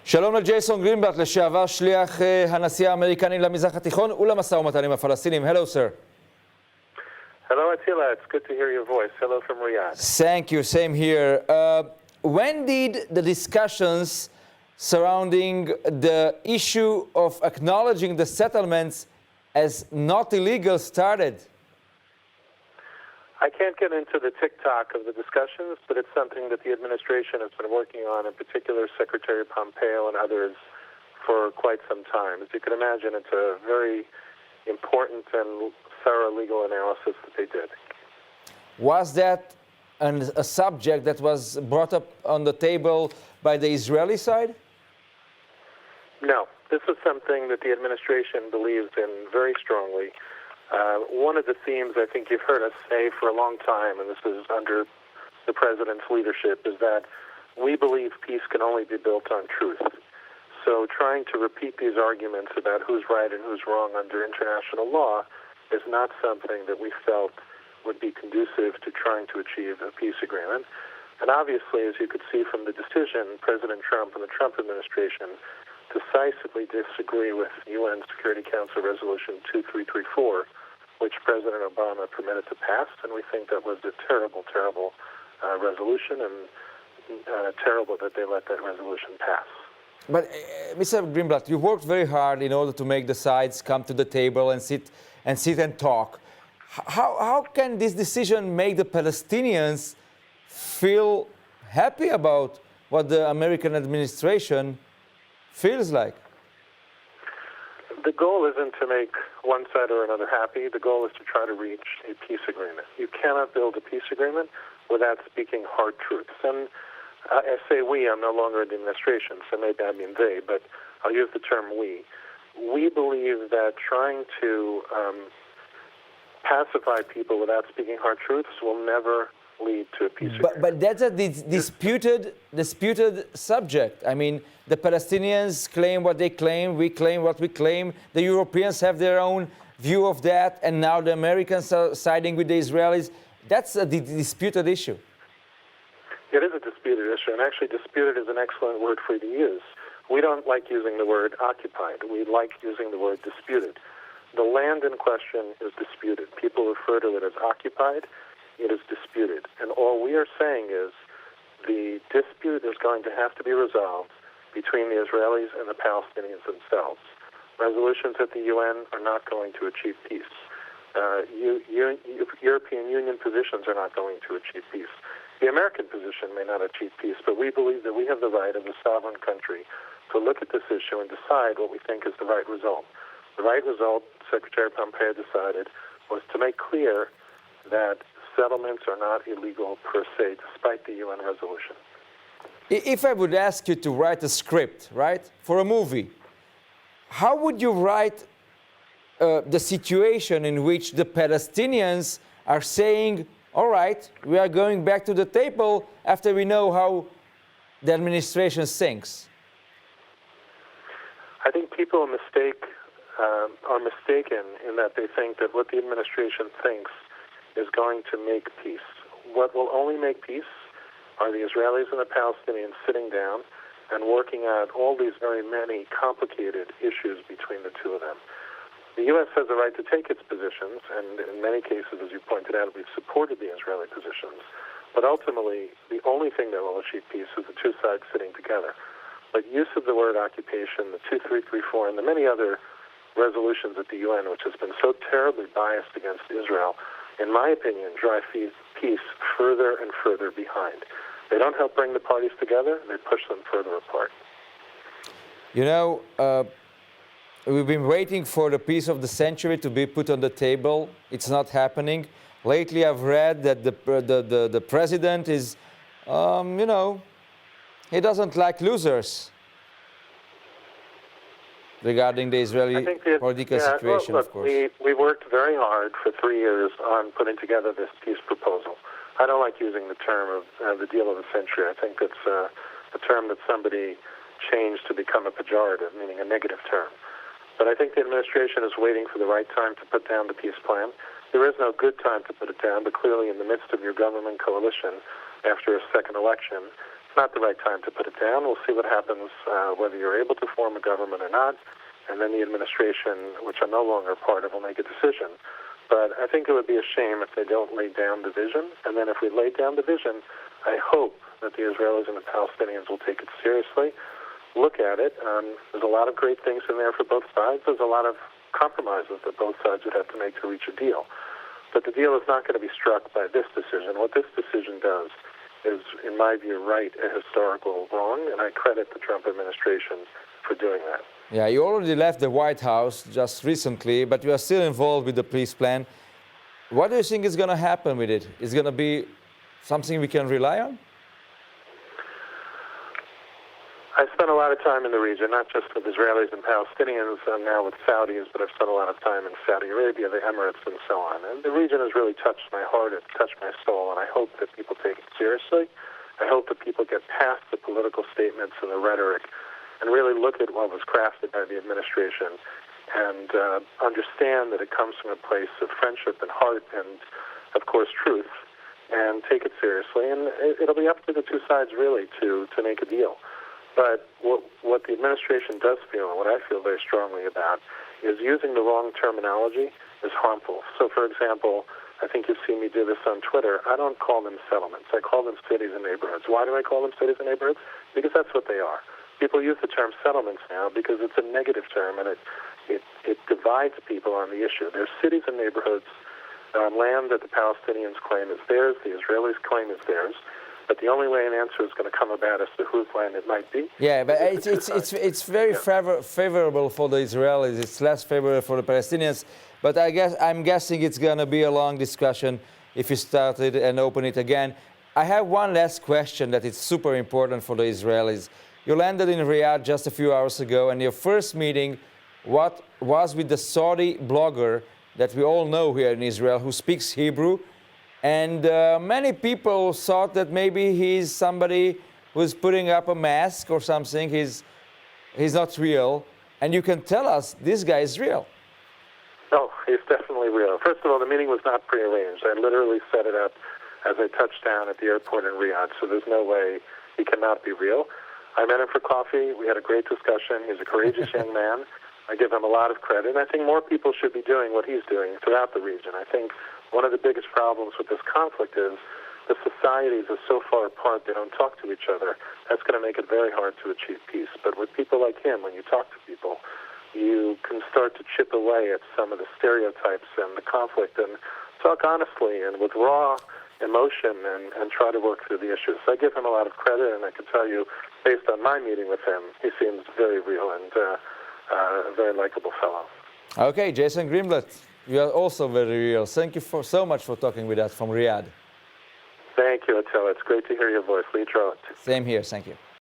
שלום לג'ייסון גרינבלט, לשעבר שליח הנשיא האמריקני למזרח התיכון ולמשא ומתן עם הפלסטינים. Hello, sir. Hello, Atilla. It's good to hear your voice. Hello from Riyadh. Thank you. Same here. When did the discussions surrounding the issue of acknowledging the settlements as not illegal started? I can't get into the tick-tock of the discussions, but it's something that the administration has been working on, in particular Secretary Pompeo and others, for quite some time. As you can imagine, it's a very important and thorough legal analysis that they did. Was that a subject that was brought up on the table by the Israeli side? No. This is something that the administration believes in very strongly. One of the themes I think you've heard us say for a long time, and this is under the president's leadership, is that we believe peace can only be built on truth. So trying to repeat these arguments about who's right and who's wrong under international law is not something that we felt would be conducive to trying to achieve a peace agreement. And obviously, as you could see from the decision, President Trump and the Trump administration decisively disagree with UN Security Council Resolution 2334, which President Obama permitted to pass, and we think that was a terrible, terrible resolution, and terrible that they let that resolution pass. But, Mr. Greenblatt, you worked very hard in order to make the sides come to the table and sit and talk. How can this decision make the Palestinians feel happy about what the American administration feels like? The goal isn't to make one side or another happy. The goal is to try to reach a peace agreement. You cannot build a peace agreement without speaking hard truths. And I say we, I'm no longer in the administration, so maybe I mean they, but I'll use the term we. We believe that trying to pacify people without speaking hard truths will never lead to a peace agreement. But that's a disputed subject. I mean, the Palestinians claim what they claim, we claim what we claim, the Europeans have their own view of that, and now the Americans are siding with the Israelis. That's a disputed issue. It is a disputed issue, and actually disputed is an excellent word for you to use. We don't like using the word occupied. We like using the word disputed. The land in question is disputed. People refer to it as occupied. It is disputed. And all we are saying is the dispute is going to have to be resolved between the Israelis and the Palestinians themselves. Resolutions at the UN are not going to achieve peace. European Union positions are not going to achieve peace. The American position may not achieve peace, but we believe that we have the right as a sovereign country to look at this issue and decide what we think is the right result. The right result, Secretary Pompeo decided, was to make clear that settlements are not illegal per se, despite the UN resolution. If I would ask you to write a script, right, for a movie, how would you write the situation in which the Palestinians are saying, all right, we are going back to the table after we know how the administration thinks? I think people are mistaken in that they think that what the administration thinks is going to make peace. What will only make peace are the Israelis and the Palestinians sitting down and working out all these very many complicated issues between the two of them. The U.S. has a right to take its positions, and in many cases, as you pointed out, we've supported the Israeli positions. But ultimately, the only thing that will achieve peace is the two sides sitting together. But use of the word occupation, the 2334, and the many other resolutions at the UN, which has been so terribly biased against Israel, in my opinion, drive peace further and further behind. They don't help bring the parties together, they push them further apart. You know, we've been waiting for the peace of the century to be put on the table. It's not happening. Lately, I've read that the president is, he doesn't like losers regarding the Israeli political situation, look, of course. We worked very hard for 3 years on putting together this peace proposal. I don't like using the term of the deal of the century. I think it's a term that somebody changed to become a pejorative, meaning a negative term. But I think the administration is waiting for the right time to put down the peace plan. There is no good time to put it down, but clearly in the midst of your government coalition, after a second election, not the right time to put it down. We'll see what happens, whether you're able to form a government or not, and then the administration, which I'm no longer part of, will make a decision. But I think it would be a shame if they don't lay down the vision, and then if we lay down the vision, I hope that the Israelis and the Palestinians will take it seriously, look at it. There's a lot of great things in there for both sides. There's a lot of compromises that both sides would have to make to reach a deal. But the deal is not going to be struck by this decision. What this decision does is, in my view, right a historical wrong, and I credit the Trump administration for doing that. Yeah, you already left the White House just recently, but you are still involved with the peace plan. What do you think is going to happen with it? Is it going to be something we can rely on? I spent a lot of time in the region, not just with Israelis and Palestinians, and now with Saudis, but I've spent a lot of time in Saudi Arabia, the Emirates, and so on. And the region has really touched my heart, it's touched my soul, and I hope that people take it seriously. I hope that people get past the political statements and the rhetoric and really look at what was crafted by the administration and understand that it comes from a place of friendship and heart and, of course, truth, and take it seriously. And it'll be up to the two sides, really, to make a deal. But what the administration does feel, and what I feel very strongly about, is using the wrong terminology is harmful. So, for example, I think you've seen me do this on Twitter. I don't call them settlements. I call them cities and neighborhoods. Why do I call them cities and neighborhoods? Because that's what they are. People use the term settlements now because it's a negative term, and it divides people on the issue. There's cities and neighborhoods, land that the Palestinians claim is theirs, the Israelis claim is theirs. But the only way an answer is going to come about as to whose land it might be. Yeah, but it's very favorable for the Israelis. It's less favorable for the Palestinians. But I'm guessing it's going to be a long discussion if you start it and open it again. I have one last question that is super important for the Israelis. You landed in Riyadh just a few hours ago, and your first meeting was with the Saudi blogger that we all know here in Israel who speaks Hebrew. And many people thought that maybe he's somebody who's putting up a mask or something. He's not real. And you can tell us this guy is real. No, he's definitely real. First of all, the meeting was not prearranged. I literally set it up as I touched down at the airport in Riyadh, so there's no way he cannot be real. I met him for coffee. We had a great discussion. He's a courageous young man. I give him a lot of credit. And I think more people should be doing what he's doing throughout the region. I think one of the biggest problems with this conflict is the societies are so far apart they don't talk to each other. That's going to make it very hard to achieve peace. But with people like him, when you talk to people, you can start to chip away at some of the stereotypes and the conflict and talk honestly and with raw emotion and try to work through the issues. So I give him a lot of credit, and I can tell you, based on my meeting with him, he seems very real and a very likable fellow. Okay, Jason Greenblatt, you are also very real. Thank you so much for talking with us from Riyadh. Thank you, Atilla. It's great to hear your voice. Lee Trowett. Same here. Thank you.